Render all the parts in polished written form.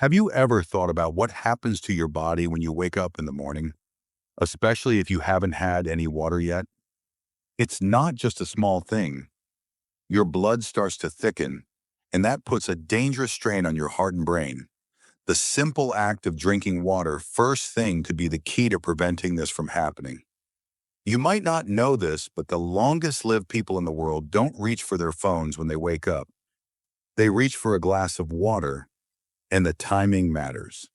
Have you ever thought about what happens to your body when you wake up in the morning, especially if you haven't had any water yet? It's not just a small thing. Your blood starts to thicken, and that puts a dangerous strain on your heart and brain. The simple act of drinking water first thing could be the key to preventing this from happening. You might not know this, but the longest-lived people in the world don't reach for their phones when they wake up. They reach for a glass of water, and the timing matters.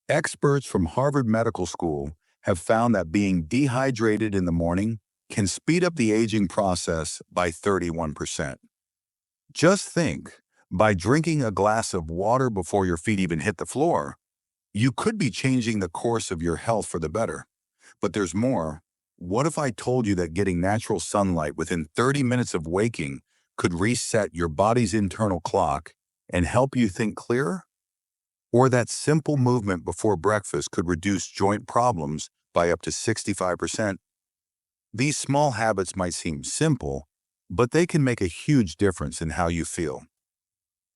Experts from Harvard Medical School have found that being dehydrated in the morning can speed up the aging process by 31%. Just think, by drinking a glass of water before your feet even hit the floor, you could be changing the course of your health for the better. But there's more. What if I told you that getting natural sunlight within 30 minutes of waking could reset your body's internal clock and help you think clearer? Or that simple movement before breakfast could reduce joint problems by up to 65%. These small habits might seem simple, but they can make a huge difference in how you feel.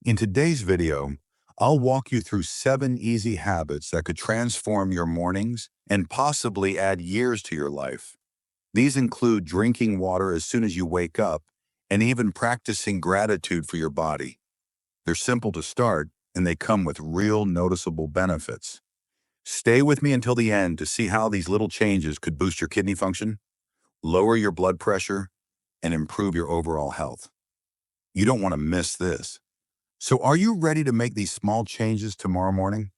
In today's video, I'll walk you through 7 easy habits that could transform your mornings and possibly add years to your life. These include drinking water as soon as you wake up and even practicing gratitude for your body. They're simple to start, and they come with real noticeable benefits. Stay with me until the end to see how these little changes could boost your kidney function, lower your blood pressure, and improve your overall health. You don't want to miss this. So are you ready to make these small changes tomorrow morning?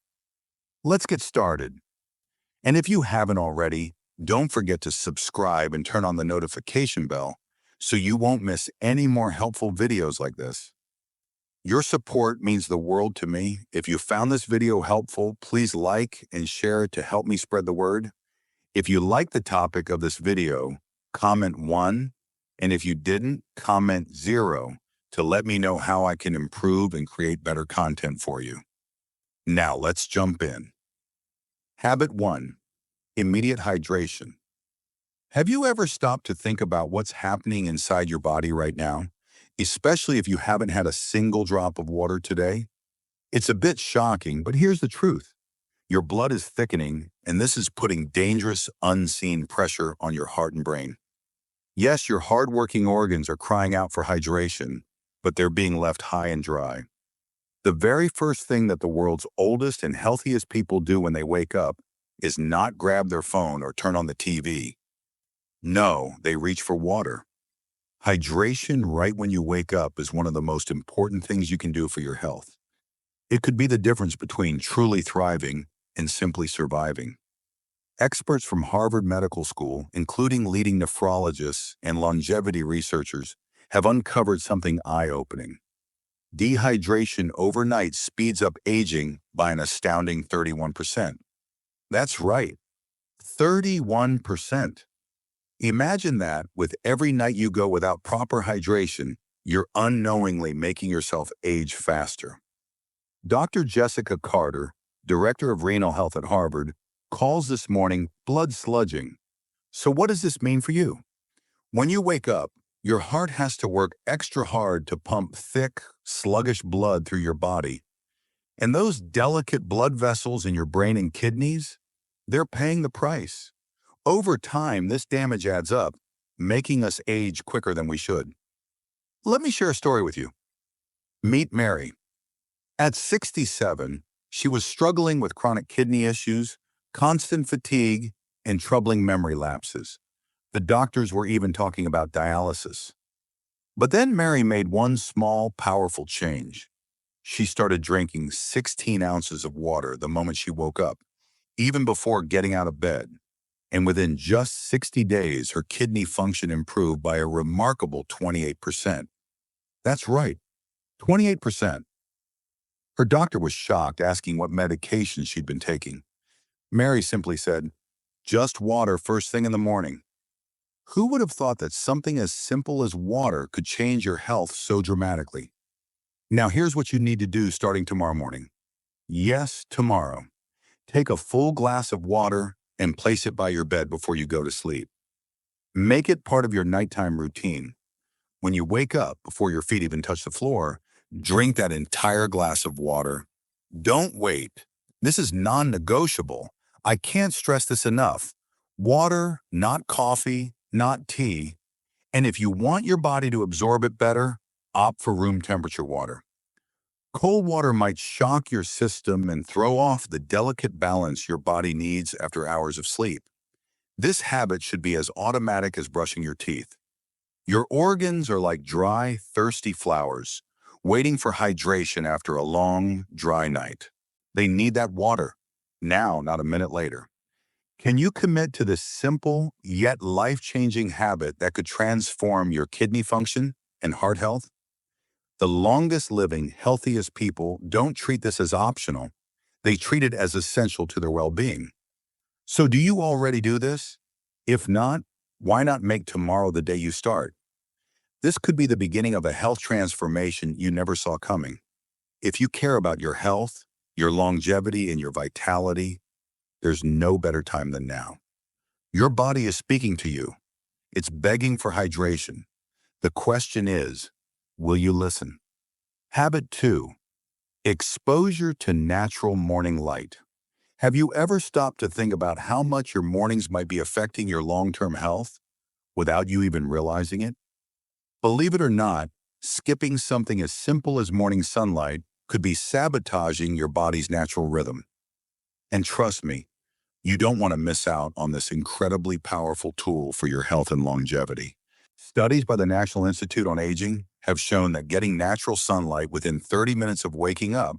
Let's get started. And if you haven't already, don't forget to subscribe and turn on the notification bell so you won't miss any more helpful videos like this. Your support means the world to me. If you found this video helpful, please like and share it to help me spread the word. If you like the topic of this video, comment 1, and if you didn't, comment 0 to let me know how I can improve and create better content for you. Now let's jump in. Habit 1. Immediate hydration. Have you ever stopped to think about what's happening inside your body right now? Especially if you haven't had a single drop of water today? It's a bit shocking, but here's the truth. Your blood is thickening, and this is putting dangerous, unseen pressure on your heart and brain. Yes, your hardworking organs are crying out for hydration, but they're being left high and dry. The very first thing that the world's oldest and healthiest people do when they wake up is not grab their phone or turn on the TV. No, they reach for water. Hydration right when you wake up is one of the most important things you can do for your health. It could be the difference between truly thriving and simply surviving. Experts from Harvard Medical School, including leading nephrologists and longevity researchers, have uncovered something eye-opening. Dehydration overnight speeds up aging by an astounding 31%. That's right, 31%. Imagine that with every night you go without proper hydration, you're unknowingly making yourself age faster. Dr. Jessica Carter, Director of Renal Health at Harvard, calls this morning blood sludging. So what does this mean for you? When you wake up, your heart has to work extra hard to pump thick, sluggish blood through your body. And those delicate blood vessels in your brain and kidneys, they're paying the price. Over time, this damage adds up, making us age quicker than we should. Let me share a story with you. Meet Mary. At 67, she was struggling with chronic kidney issues, constant fatigue, and troubling memory lapses. The doctors were even talking about dialysis. But then Mary made one small, powerful change. She started drinking 16 ounces of water the moment she woke up, even before getting out of bed. And within just 60 days, her kidney function improved by a remarkable 28%. That's right, 28%. Her doctor was shocked, asking what medication she'd been taking. Mary simply said, "Just water first thing in the morning." Who would have thought that something as simple as water could change your health so dramatically? Now here's what you need to do starting tomorrow morning. Yes, tomorrow. Take a full glass of water and place it by your bed before you go to sleep. Make it part of your nighttime routine. When you wake up, before your feet even touch the floor, drink that entire glass of water. Don't wait. This is non-negotiable. I can't stress this enough. Water, not coffee, not tea. And if you want your body to absorb it better, opt for room temperature water. Cold water might shock your system and throw off the delicate balance your body needs after hours of sleep. This habit should be as automatic as brushing your teeth. Your organs are like dry, thirsty flowers, waiting for hydration after a long, dry night. They need that water, now, not a minute later. Can you commit to this simple, yet life-changing habit that could transform your kidney function and heart health? The longest living, healthiest people don't treat this as optional. They treat it as essential to their well-being. So do you already do this? If not, why not make tomorrow the day you start? This could be the beginning of a health transformation you never saw coming. If you care about your health, your longevity, and your vitality, there's no better time than now. Your body is speaking to you. It's begging for hydration. The question is, will you listen? Habit 2. Exposure to natural morning light. Have you ever stopped to think about how much your mornings might be affecting your long-term health without you even realizing it? Believe it or not, skipping something as simple as morning sunlight could be sabotaging your body's natural rhythm. And trust me, you don't want to miss out on this incredibly powerful tool for your health and longevity. Studies by the National Institute on Aging have shown that getting natural sunlight within 30 minutes of waking up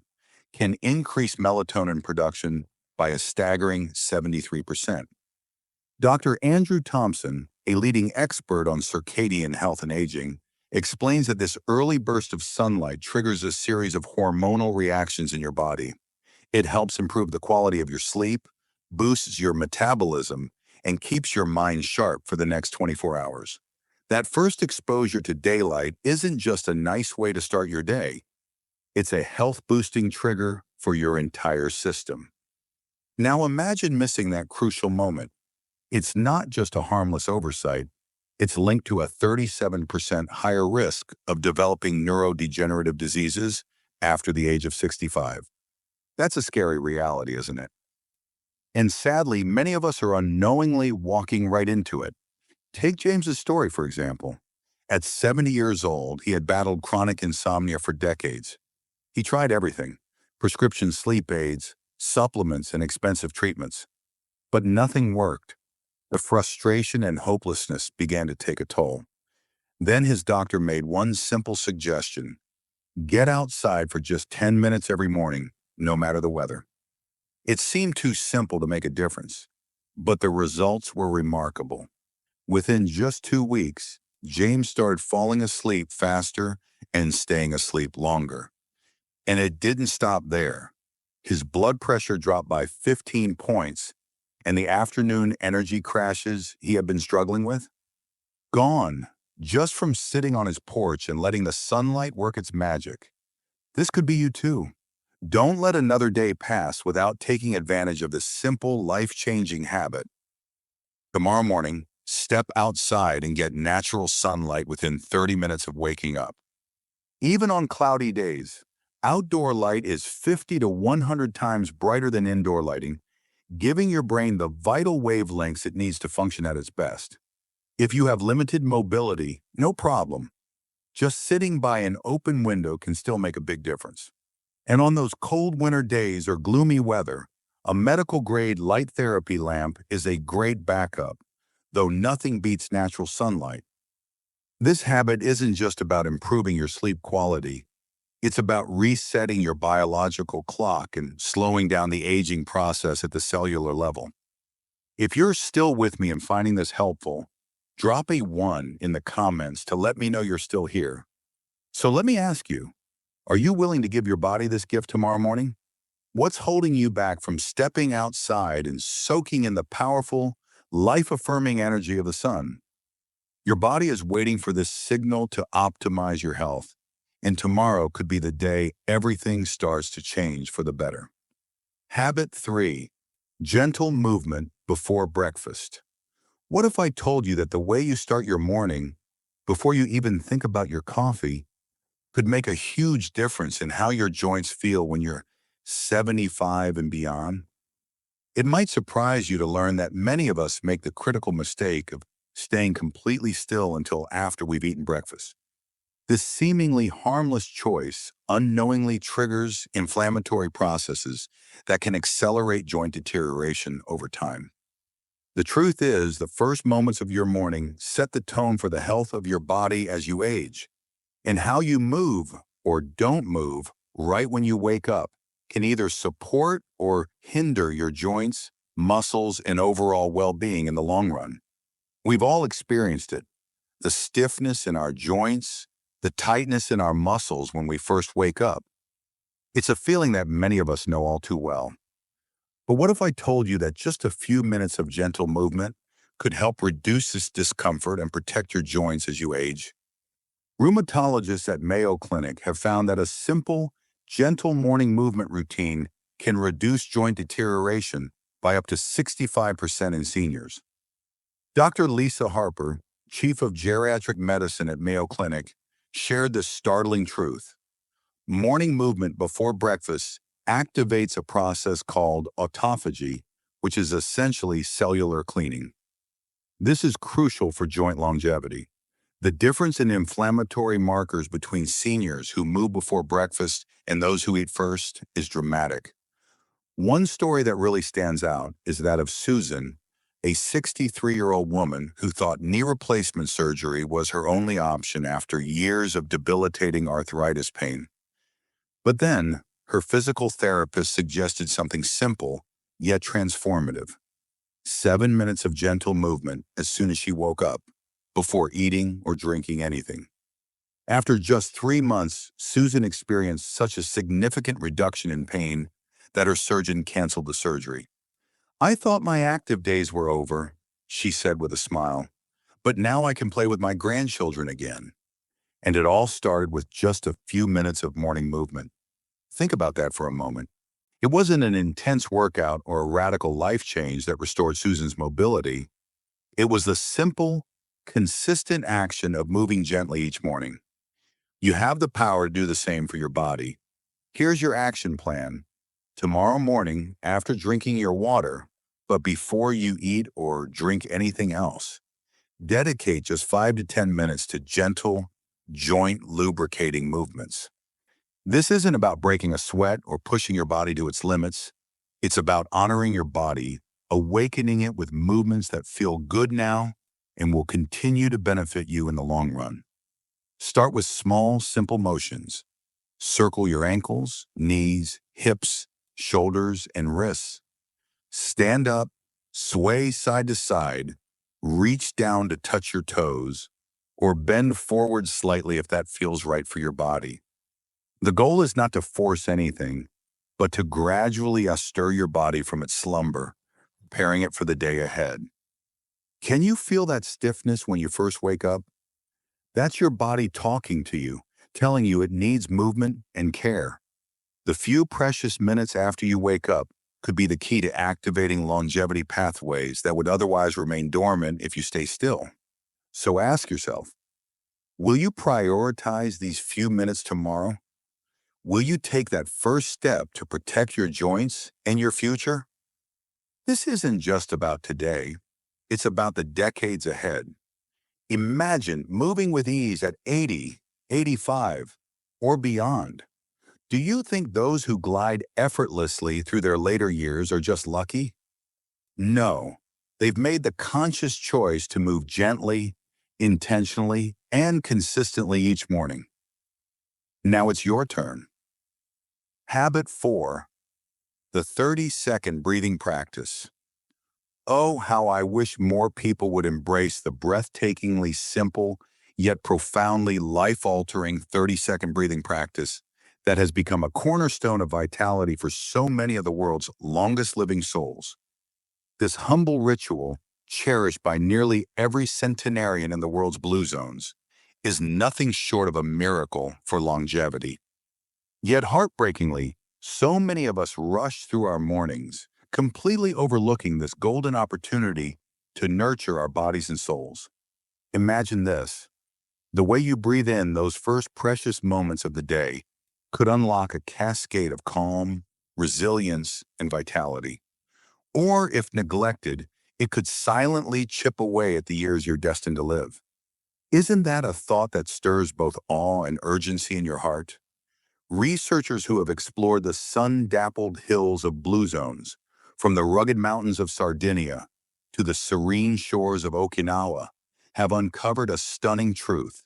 can increase melatonin production by a staggering 73%. Dr. Andrew Thompson, a leading expert on circadian health and aging, explains that this early burst of sunlight triggers a series of hormonal reactions in your body. It helps improve the quality of your sleep, boosts your metabolism, and keeps your mind sharp for the next 24 hours. That first exposure to daylight isn't just a nice way to start your day. It's a health-boosting trigger for your entire system. Now imagine missing that crucial moment. It's not just a harmless oversight. It's linked to a 37% higher risk of developing neurodegenerative diseases after the age of 65. That's a scary reality, isn't it? And sadly, many of us are unknowingly walking right into it. Take James's story, for example. At 70 years old, he had battled chronic insomnia for decades. He tried everything: prescription sleep aids, supplements, and expensive treatments. But nothing worked. The frustration and hopelessness began to take a toll. Then his doctor made one simple suggestion: get outside for just 10 minutes every morning, no matter the weather. It seemed too simple to make a difference, but the results were remarkable. Within just 2 weeks, James started falling asleep faster and staying asleep longer. And it didn't stop there. His blood pressure dropped by 15 points, and the afternoon energy crashes he had been struggling with, gone, just from sitting on his porch and letting the sunlight work its magic. This could be you too. Don't let another day pass without taking advantage of this simple, life-changing habit. Tomorrow morning, step outside and get natural sunlight within 30 minutes of waking up. Even on cloudy days, outdoor light is 50 to 100 times brighter than indoor lighting, giving your brain the vital wavelengths it needs to function at its best. If you have limited mobility, no problem. Just sitting by an open window can still make a big difference. And on those cold winter days or gloomy weather, a medical-grade light therapy lamp is a great backup, though nothing beats natural sunlight. This habit isn't just about improving your sleep quality. It's about resetting your biological clock and slowing down the aging process at the cellular level. If you're still with me and finding this helpful, drop a 1 in the comments to let me know you're still here. So let me ask you, are you willing to give your body this gift tomorrow morning? What's holding you back from stepping outside and soaking in the powerful, life-affirming energy of the sun? Your body is waiting for this signal to optimize your health, and tomorrow could be the day everything starts to change for the better. Habit 3. Gentle movement before breakfast. What if I told you that the way you start your morning, before you even think about your coffee, could make a huge difference in how your joints feel when you're 75 and beyond. It might surprise you to learn that many of us make the critical mistake of staying completely still until after we've eaten breakfast. This seemingly harmless choice unknowingly triggers inflammatory processes that can accelerate joint deterioration over time. The truth is, the first moments of your morning set the tone for the health of your body as you age. And how you move or don't move right when you wake up can either support or hinder your joints, muscles, and overall well-being in the long run. We've all experienced it. The stiffness in our joints, the tightness in our muscles when we first wake up. It's a feeling that many of us know all too well. But what if I told you that just a few minutes of gentle movement could help reduce this discomfort and protect your joints as you age? Rheumatologists at Mayo Clinic have found that a simple, gentle morning movement routine can reduce joint deterioration by up to 65% in seniors. Dr. Lisa Harper, chief of geriatric medicine at Mayo Clinic, shared this startling truth. Morning movement before breakfast activates a process called autophagy, which is essentially cellular cleaning. This is crucial for joint longevity. The difference in inflammatory markers between seniors who move before breakfast and those who eat first is dramatic. One story that really stands out is that of Susan, a 63-year-old woman who thought knee replacement surgery was her only option after years of debilitating arthritis pain. But then, her physical therapist suggested something simple, yet transformative. 7 minutes of gentle movement as soon as she woke up, before eating or drinking anything. After just 3 months, Susan experienced such a significant reduction in pain that her surgeon canceled the surgery. "I thought my active days were over," she said with a smile, "but now I can play with my grandchildren again." And it all started with just a few minutes of morning movement. Think about that for a moment. It wasn't an intense workout or a radical life change that restored Susan's mobility. It was the simple, consistent action of moving gently each morning. You have the power to do the same for your body. Here's your action plan. Tomorrow morning, after drinking your water, but before you eat or drink anything else, dedicate just 5 to 10 minutes to gentle, joint lubricating movements. This isn't about breaking a sweat or pushing your body to its limits. It's about honoring your body, awakening it with movements that feel good now and will continue to benefit you in the long run. Start with small, simple motions. Circle your ankles, knees, hips, shoulders, and wrists. Stand up, sway side to side, reach down to touch your toes, or bend forward slightly if that feels right for your body. The goal is not to force anything, but to gradually stir your body from its slumber, preparing it for the day ahead. Can you feel that stiffness when you first wake up? That's your body talking to you, telling you it needs movement and care. The few precious minutes after you wake up could be the key to activating longevity pathways that would otherwise remain dormant if you stay still. So ask yourself, will you prioritize these few minutes tomorrow? Will you take that first step to protect your joints and your future? This isn't just about today. It's about the decades ahead. Imagine moving with ease at 80, 85, or beyond. Do you think those who glide effortlessly through their later years are just lucky? No. They've made the conscious choice to move gently, intentionally, and consistently each morning. Now it's your turn. Habit 4. The 30-second breathing practice. Oh, how I wish more people would embrace the breathtakingly simple, yet profoundly life-altering 30-second breathing practice that has become a cornerstone of vitality for so many of the world's longest-living souls. This humble ritual, cherished by nearly every centenarian in the world's blue zones, is nothing short of a miracle for longevity. Yet heartbreakingly, so many of us rush through our mornings, completely overlooking this golden opportunity to nurture our bodies and souls. Imagine this. The way you breathe in those first precious moments of the day could unlock a cascade of calm, resilience, and vitality. Or if neglected, it could silently chip away at the years you're destined to live. Isn't that a thought that stirs both awe and urgency in your heart? Researchers who have explored the sun-dappled hills of blue zones, from the rugged mountains of Sardinia to the serene shores of Okinawa, have uncovered a stunning truth.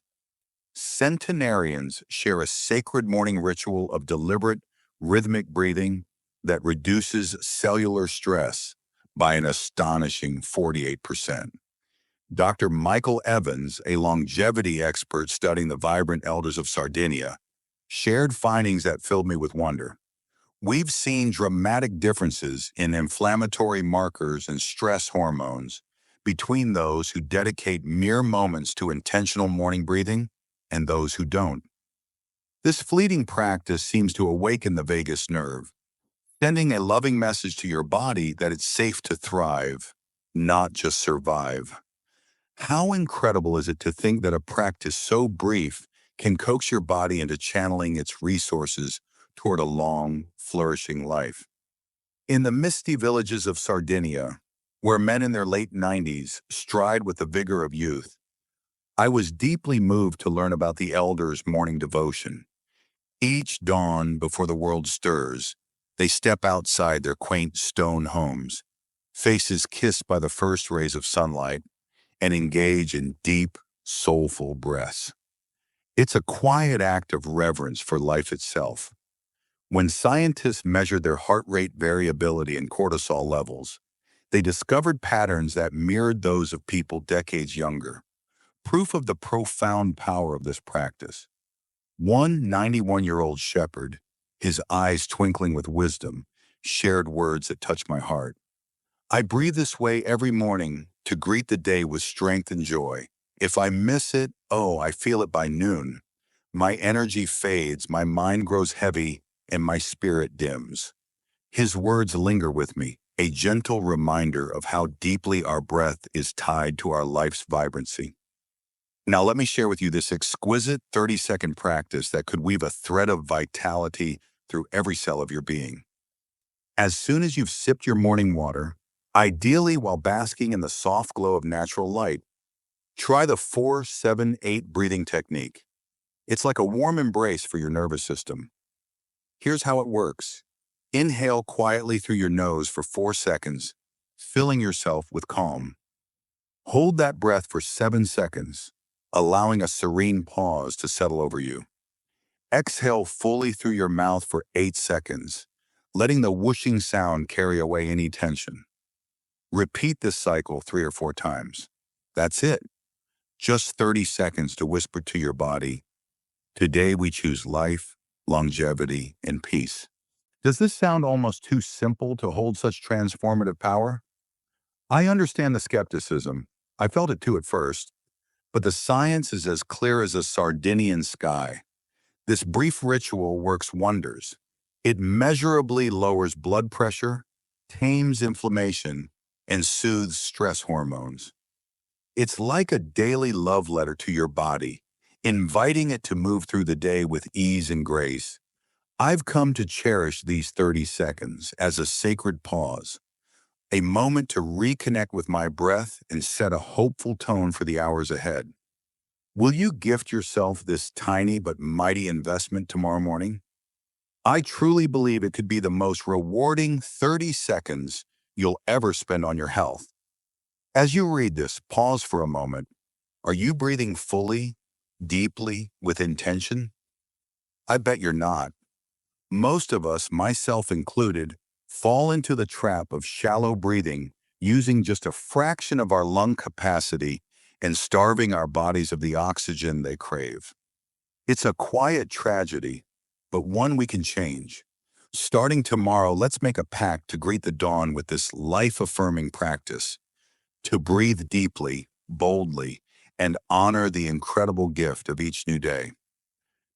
Centenarians share a sacred morning ritual of deliberate, rhythmic breathing that reduces cellular stress by an astonishing 48%. Dr. Michael Evans, a longevity expert studying the vibrant elders of Sardinia, shared findings that filled me with wonder. We've seen dramatic differences in inflammatory markers and stress hormones between those who dedicate mere moments to intentional morning breathing and those who don't. This fleeting practice seems to awaken the vagus nerve, sending a loving message to your body that it's safe to thrive, not just survive. How incredible is it to think that a practice so brief can coax your body into channeling its resources toward a long, flourishing life? In the misty villages of Sardinia, where men in their late 90s stride with the vigor of youth, I was deeply moved to learn about the elders' morning devotion. Each dawn before the world stirs, they step outside their quaint stone homes, faces kissed by the first rays of sunlight, and engage in deep, soulful breaths. It's a quiet act of reverence for life itself. When scientists measured their heart rate variability and cortisol levels, they discovered patterns that mirrored those of people decades younger, proof of the profound power of this practice. One 91-year-old shepherd, his eyes twinkling with wisdom, shared words that touched my heart. I breathe this way every morning to greet the day with strength and joy. If I miss it, oh, I feel it by noon. My energy fades, my mind grows heavy, and my spirit dims. His words linger with me, a gentle reminder of how deeply our breath is tied to our life's vibrancy. Now let me share with you this exquisite 30-second practice that could weave a thread of vitality through every cell of your being. As soon as you've sipped your morning water, ideally while basking in the soft glow of natural light, try the 4-7-8 breathing technique. It's like a warm embrace for your nervous system. Here's how it works. Inhale quietly through your nose for 4 seconds, filling yourself with calm. Hold that breath for 7 seconds, allowing a serene pause to settle over you. Exhale fully through your mouth for 8 seconds, letting the whooshing sound carry away any tension. Repeat this cycle 3 or 4 times. That's it. Just 30 seconds to whisper to your body, today we choose life, longevity, and peace. Does this sound almost too simple to hold such transformative power? I understand the skepticism. I felt it too at first. But the science is as clear as a Sardinian sky. This brief ritual works wonders. It measurably lowers blood pressure, tames inflammation, and soothes stress hormones. It's like a daily love letter to your body, inviting it to move through the day with ease and grace. I've come to cherish these 30 seconds as a sacred pause, a moment to reconnect with my breath and set a hopeful tone for the hours ahead. Will you gift yourself this tiny but mighty investment tomorrow morning? I truly believe it could be the most rewarding 30 seconds you'll ever spend on your health. As you read this, pause for a moment. Are you breathing fully, deeply, with intention? I bet you're not. Most of us, myself included, fall into the trap of shallow breathing, using just a fraction of our lung capacity and starving our bodies of the oxygen they crave. It's a quiet tragedy, but one we can change. Starting tomorrow, let's make a pact to greet the dawn with this life-affirming practice, to breathe deeply, boldly, and honor the incredible gift of each new day.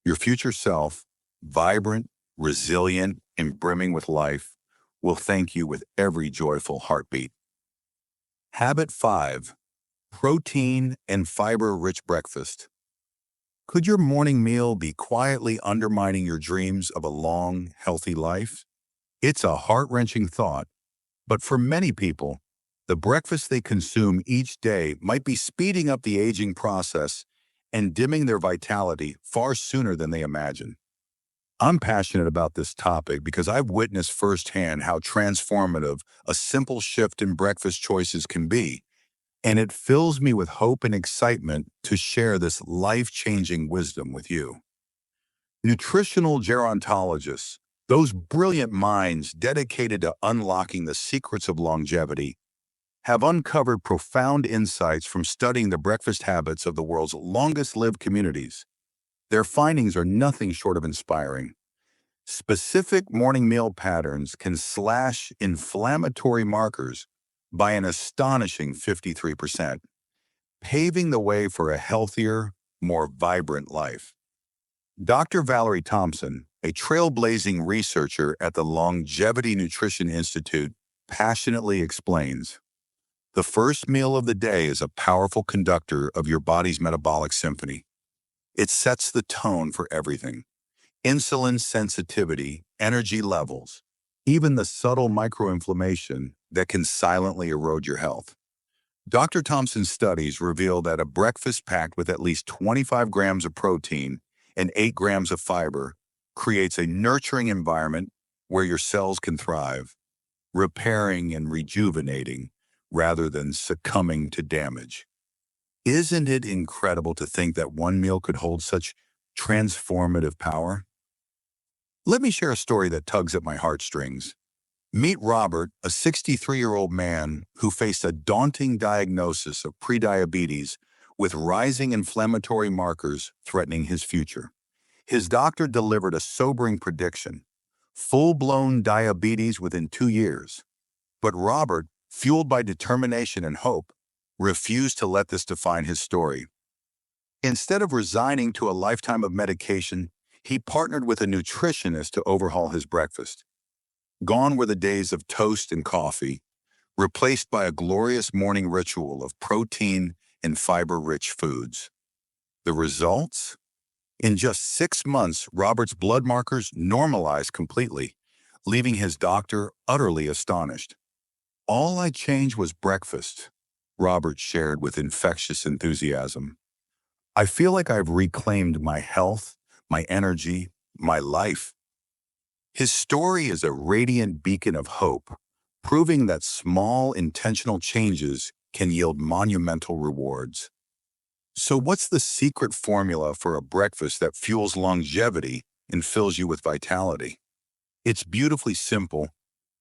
Your future self, vibrant, resilient, and brimming with life, will thank you with every joyful heartbeat. Habit 5. Protein and fiber-rich breakfast. Could your morning meal be quietly undermining your dreams of a long, healthy life? It's a heart-wrenching thought, but for many people, the breakfast they consume each day might be speeding up the aging process and dimming their vitality far sooner than they imagine. I'm passionate about this topic because I've witnessed firsthand how transformative a simple shift in breakfast choices can be, and it fills me with hope and excitement to share this life-changing wisdom with you. Nutritional gerontologists, those brilliant minds dedicated to unlocking the secrets of longevity, have uncovered profound insights from studying the breakfast habits of the world's longest-lived communities. Their findings are nothing short of inspiring. Specific morning meal patterns can slash inflammatory markers by an astonishing 53%, paving the way for a healthier, more vibrant life. Dr. Valerie Thompson, a trailblazing researcher at the Longevity Nutrition Institute, passionately explains, the first meal of the day is a powerful conductor of your body's metabolic symphony. It sets the tone for everything: insulin sensitivity, energy levels, even the subtle microinflammation that can silently erode your health. Dr. Thompson's studies reveal that a breakfast packed with at least 25 grams of protein and 8 grams of fiber creates a nurturing environment where your cells can thrive, repairing and rejuvenating rather than succumbing to damage. Isn't it incredible to think that one meal could hold such transformative power? Let me share a story that tugs at my heartstrings. Meet Robert, a 63-year-old man who faced a daunting diagnosis of prediabetes with rising inflammatory markers threatening his future. His doctor delivered a sobering prediction: full-blown diabetes within 2 years. But Robert, fueled by determination and hope, refused to let this define his story. Instead of resigning to a lifetime of medication, he partnered with a nutritionist to overhaul his breakfast. Gone were the days of toast and coffee, replaced by a glorious morning ritual of protein and fiber-rich foods. The results? In just 6 months, Robert's blood markers normalized completely, leaving his doctor utterly astonished. All I changed was breakfast, Robert shared with infectious enthusiasm. I feel like I've reclaimed my health, my energy, my life. His story is a radiant beacon of hope, proving that small, intentional changes can yield monumental rewards. So what's the secret formula for a breakfast that fuels longevity and fills you with vitality? It's beautifully simple,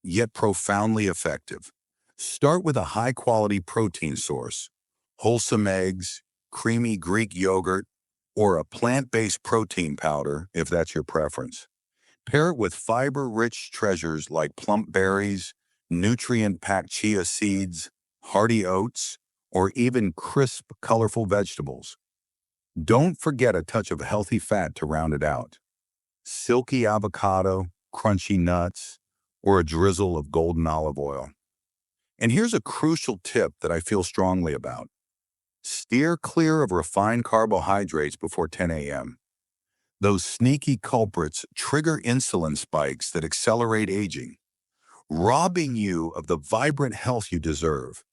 yet profoundly effective. Start with a high-quality protein source: wholesome eggs, creamy Greek yogurt, or a plant-based protein powder if that's your preference. Pair it with fiber-rich treasures like plump berries, nutrient-packed chia seeds, hearty oats, or even crisp, colorful vegetables. Don't forget a touch of healthy fat to round it out: silky avocado, crunchy nuts, or a drizzle of golden olive oil. And here's a crucial tip that I feel strongly about: steer clear of refined carbohydrates before 10 a.m. Those sneaky culprits trigger insulin spikes that accelerate aging, robbing you of the vibrant health you deserve.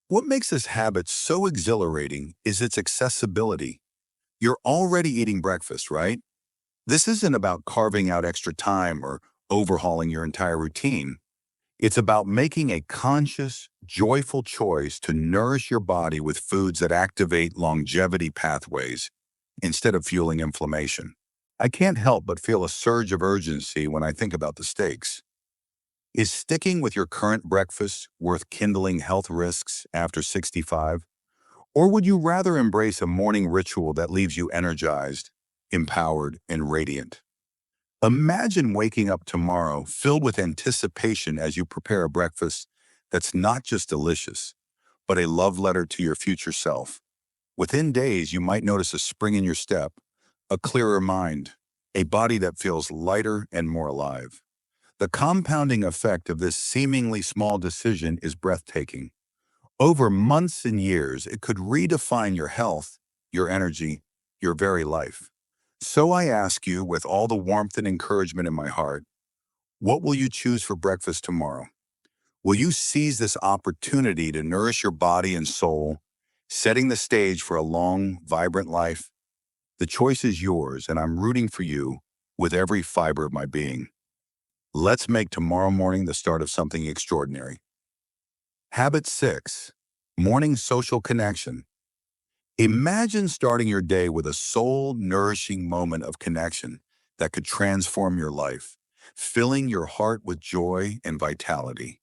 What makes this habit so exhilarating is its accessibility. You're already eating breakfast, right? This isn't about carving out extra time or overhauling your entire routine. It's about making a conscious, joyful choice to nourish your body with foods that activate longevity pathways instead of fueling inflammation. I can't help but feel a surge of urgency when I think about the stakes. Is sticking with your current breakfast worth kindling health risks after 65? Or would you rather embrace a morning ritual that leaves you energized, empowered, and radiant? Imagine waking up tomorrow filled with anticipation as you prepare a breakfast that's not just delicious, but a love letter to your future self. Within days, you might notice a spring in your step, a clearer mind, a body that feels lighter and more alive. The compounding effect of this seemingly small decision is breathtaking. Over months and years, it could redefine your health, your energy, your very life. So I ask you, with all the warmth and encouragement in my heart, What will you choose for breakfast tomorrow? Will you seize this opportunity to nourish your body and soul, setting the stage for a long, vibrant life? The choice is yours, and I'm rooting for you with every fiber of my being. Let's make tomorrow morning the start of something extraordinary. Habit 6. Morning social connection. Imagine starting your day with a soul-nourishing moment of connection that could transform your life, filling your heart with joy and vitality.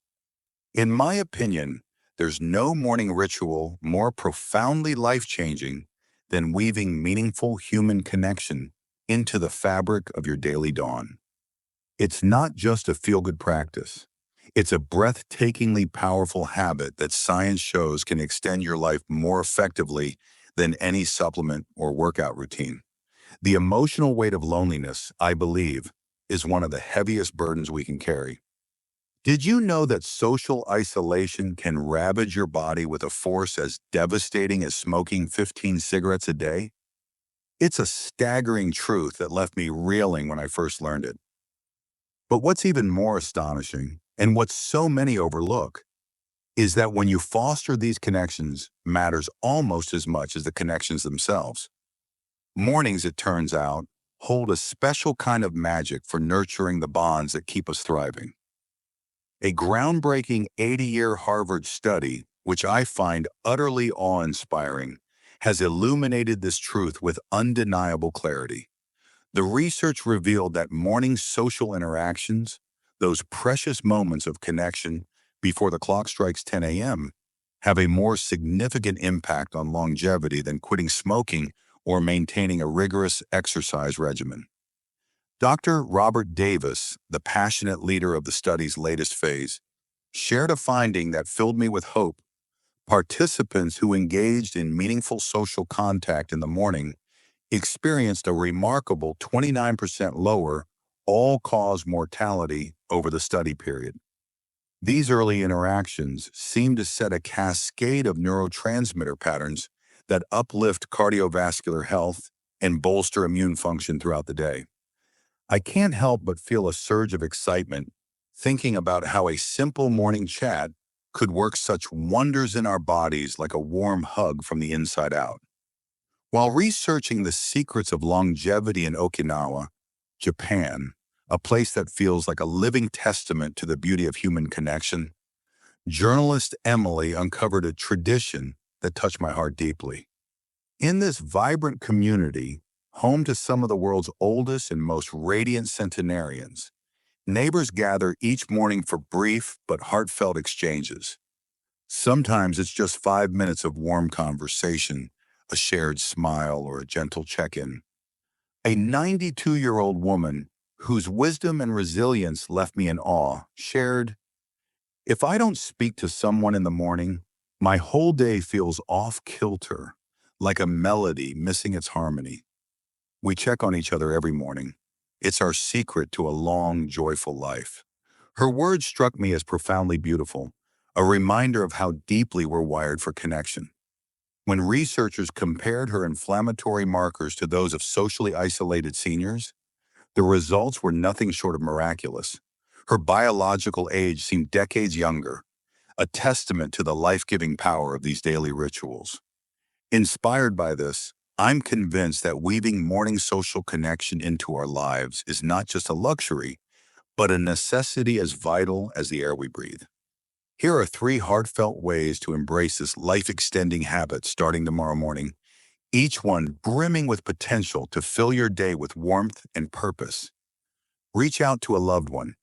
In my opinion, there's no morning ritual more profoundly life-changing than weaving meaningful human connection into the fabric of your daily dawn. It's not just a feel-good practice. It's a breathtakingly powerful habit that science shows can extend your life more effectively than any supplement or workout routine. The emotional weight of loneliness, I believe, is one of the heaviest burdens we can carry. Did you know that social isolation can ravage your body with a force as devastating as smoking 15 cigarettes a day? It's a staggering truth that left me reeling when I first learned it. But what's even more astonishing, and what so many overlook, is that when you foster these connections matters almost as much as the connections themselves. Mornings, it turns out, hold a special kind of magic for nurturing the bonds that keep us thriving. A groundbreaking 80-year Harvard study, which I find utterly awe-inspiring, has illuminated this truth with undeniable clarity. The research revealed that morning social interactions, those precious moments of connection before the clock strikes 10 a.m., have a more significant impact on longevity than quitting smoking or maintaining a rigorous exercise regimen. Dr. Robert Davis, the passionate leader of the study's latest phase, shared a finding that filled me with hope. Participants who engaged in meaningful social contact in the morning experienced a remarkable 29% lower all-cause mortality over the study period. These early interactions seem to set a cascade of neurotransmitter patterns that uplift cardiovascular health and bolster immune function throughout the day. I can't help but feel a surge of excitement thinking about how a simple morning chat could work such wonders in our bodies like a warm hug from the inside out. While researching the secrets of longevity in Okinawa, Japan, a place that feels like a living testament to the beauty of human connection, journalist Emily uncovered a tradition that touched my heart deeply. In this vibrant community, home to some of the world's oldest and most radiant centenarians, neighbors gather each morning for brief but heartfelt exchanges. Sometimes it's just 5 minutes of warm conversation, a shared smile, or a gentle check-in. A 92-year-old woman, whose wisdom and resilience left me in awe, shared, "If I don't speak to someone in the morning, my whole day feels off-kilter, like a melody missing its harmony. We check on each other every morning. It's our secret to a long, joyful life." Her words struck me as profoundly beautiful, a reminder of how deeply we're wired for connection. When researchers compared her inflammatory markers to those of socially isolated seniors, the results were nothing short of miraculous. Her biological age seemed decades younger, a testament to the life-giving power of these daily rituals. Inspired by this, I'm convinced that weaving morning social connection into our lives is not just a luxury, but a necessity as vital as the air we breathe. Here are 3 heartfelt ways to embrace this life-extending habit starting tomorrow morning, each one brimming with potential to fill your day with warmth and purpose. Reach out to a loved one.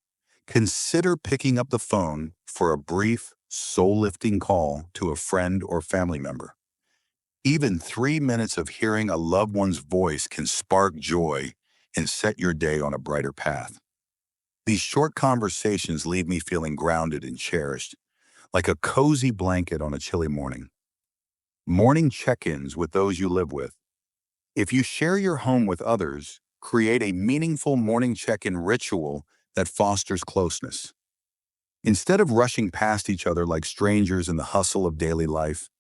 Consider picking up the phone for a brief, soul-lifting call to a friend or family member. Even 3 minutes of hearing a loved one's voice can spark joy and set your day on a brighter path. These short conversations leave me feeling grounded and cherished, like a cozy blanket on a chilly morning. Morning check-ins with those you live with. If you share your home with others, create a meaningful morning check-in ritual that fosters closeness. Instead of rushing past each other like strangers in the hustle of daily life,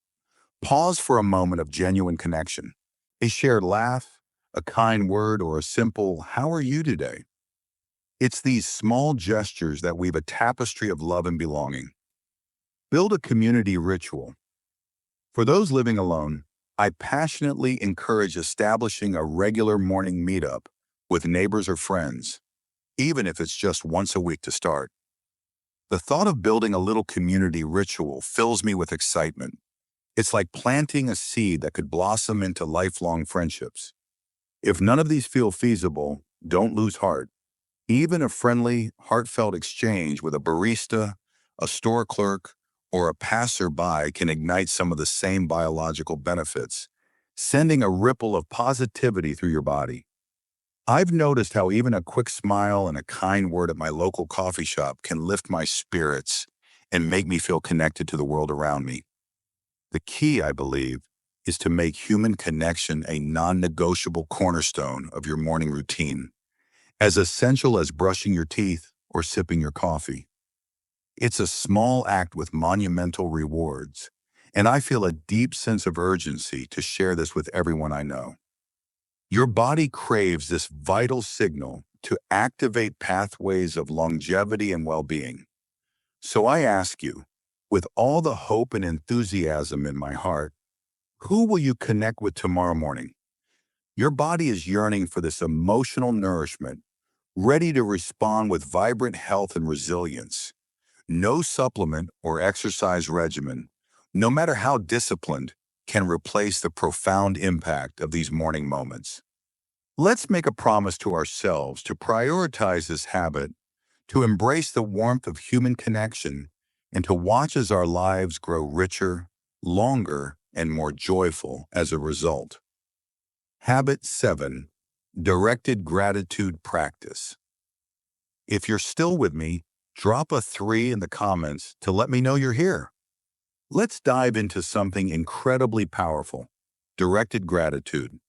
pause for a moment of genuine connection. A shared laugh, a kind word, or a simple "How are you today?" It's these small gestures that weave a tapestry of love and belonging. Build a community ritual. For those living alone, I passionately encourage establishing a regular morning meetup with neighbors or friends, even if it's just once a week to start. The thought of building a little community ritual fills me with excitement. It's like planting a seed that could blossom into lifelong friendships. If none of these feel feasible, don't lose heart. Even a friendly, heartfelt exchange with a barista, a store clerk, or a passerby can ignite some of the same biological benefits, sending a ripple of positivity through your body. I've noticed how even a quick smile and a kind word at my local coffee shop can lift my spirits and make me feel connected to the world around me. The key, I believe, is to make human connection a non-negotiable cornerstone of your morning routine, as essential as brushing your teeth or sipping your coffee. It's a small act with monumental rewards, and I feel a deep sense of urgency to share this with everyone I know. Your body craves this vital signal to activate pathways of longevity and well-being. So I ask you, with all the hope and enthusiasm in my heart, who will you connect with tomorrow morning? Your body is yearning for this emotional nourishment, ready to respond with vibrant health and resilience. No supplement or exercise regimen, no matter how disciplined, can replace the profound impact of these morning moments. Let's make a promise to ourselves to prioritize this habit, to embrace the warmth of human connection, and to watch as our lives grow richer, longer, and more joyful as a result. Habit 7. Directed gratitude practice. If you're still with me, drop a 3 in the comments to let me know you're here. Let's dive into something incredibly powerful: directed gratitude.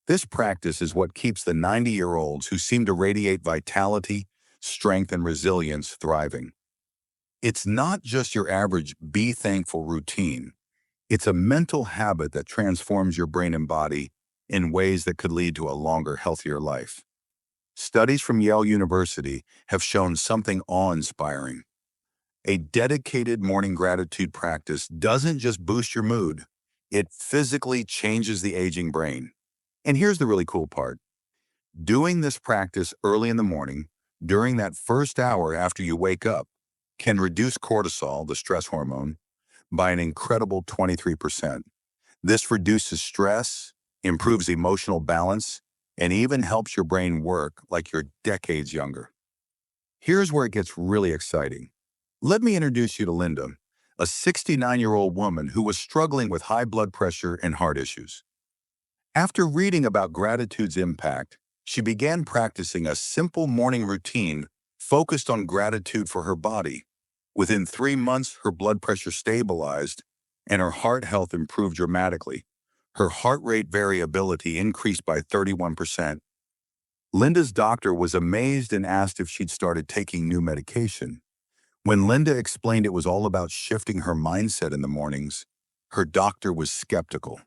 This practice is what keeps the 90-year-olds who seem to radiate vitality, strength, and resilience thriving. It's not just your average be thankful routine. It's a mental habit that transforms your brain and body in ways that could lead to a longer, healthier life. Studies from Yale University have shown something awe-inspiring. A dedicated morning gratitude practice doesn't just boost your mood, it physically changes the aging brain. And here's the really cool part. Doing this practice early in the morning, during that first hour after you wake up, can reduce cortisol, the stress hormone, by an incredible 23%. This reduces stress, improves emotional balance, and even helps your brain work like you're decades younger. Here's where it gets really exciting. Let me introduce you to Linda, a 69-year-old woman who was struggling with high blood pressure and heart issues. After reading about gratitude's impact, she began practicing a simple morning routine focused on gratitude for her body. Within 3 months, her blood pressure stabilized and her heart health improved dramatically. Her heart rate variability increased by 31%. Linda's doctor was amazed and asked if she'd started taking new medication. When Linda explained it was all about shifting her mindset in the mornings, her doctor was skeptical,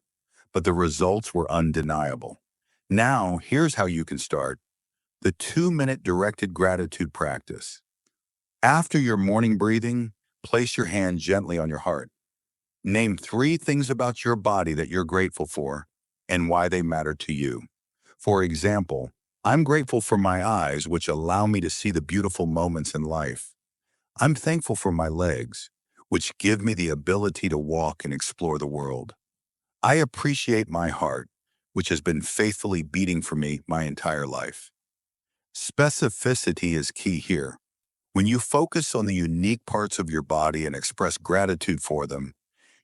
but the results were undeniable. Now, here's how you can start. The 2-minute directed gratitude practice. After your morning breathing, place your hand gently on your heart. Name 3 things about your body that you're grateful for and why they matter to you. For example, I'm grateful for my eyes, which allow me to see the beautiful moments in life. I'm thankful for my legs, which give me the ability to walk and explore the world. I appreciate my heart, which has been faithfully beating for me my entire life. Specificity is key here. When you focus on the unique parts of your body and express gratitude for them,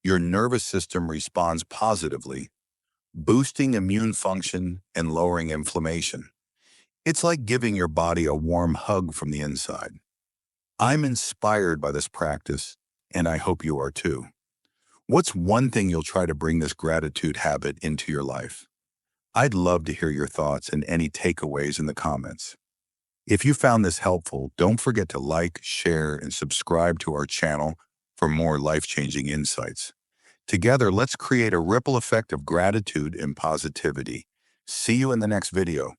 your nervous system responds positively, boosting immune function and lowering inflammation. It's like giving your body a warm hug from the inside. I'm inspired by this practice, and I hope you are too. What's one thing you'll try to bring this gratitude habit into your life? I'd love to hear your thoughts and any takeaways in the comments. If you found this helpful, don't forget to like, share, and subscribe to our channel for more life-changing insights. Together, let's create a ripple effect of gratitude and positivity. See you in the next video.